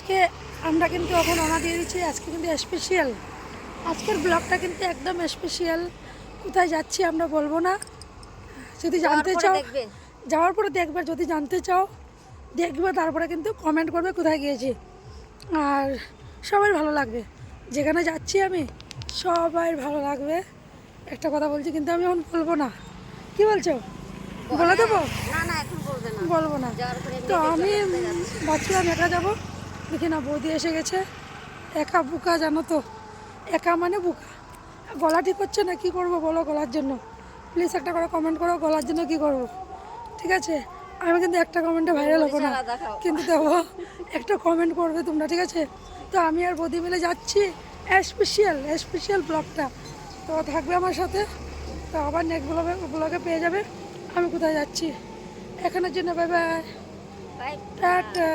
আজকে আমরা কিন্তু এখন রওনা দিয়ে দিচ্ছি। আজকে কিন্তু স্পেশাল, আজকের ব্লগটা কিন্তু একদম স্পেশাল। কোথায় যাচ্ছি আমরা বলবো না, যদি জানতে চাও যাওয়ার পরে দেখবে, যদি জানতে চাও দেখবে, তারপরে কিন্তু কমেন্ট করবে কোথায় গিয়েছি। আর সবাই ভালো লাগবে, যেখানে যাচ্ছি আমি সবাই ভালো লাগবে। একটা কথা বলছি কিন্তু আমি এখন বলবো না, কি বলছো? বলে দেবো? না না এখন বলবে না, বলবো না। তো আমি ভাবছিলাম একা যাবো, দেখি না বৌদি এসে গেছে। একা বুকা, জানো তো, একা মানে বুকা। গলা ঠিক হচ্ছে না, কি করব বলো গলার জন্য? প্লিজ একটা করে কমেন্ট করো, গলার জন্য কি করব? ঠিক আছে, আমি কিন্তু একটা কমেন্টে ভাইরাল হবো না, কিন্তু দেবো একটা কমেন্ট করবে তোমরা, ঠিক আছে? তো আমি আর বৌদি মিলে যাচ্ছি স্পেশাল ব্লগটা, তো থাকবে আমার সাথে। তো আবার নেক্সট ব্লগে পেয়ে যাবে আমি কোথায় যাচ্ছি। এখানের জন্য বাই বাই, টাটা।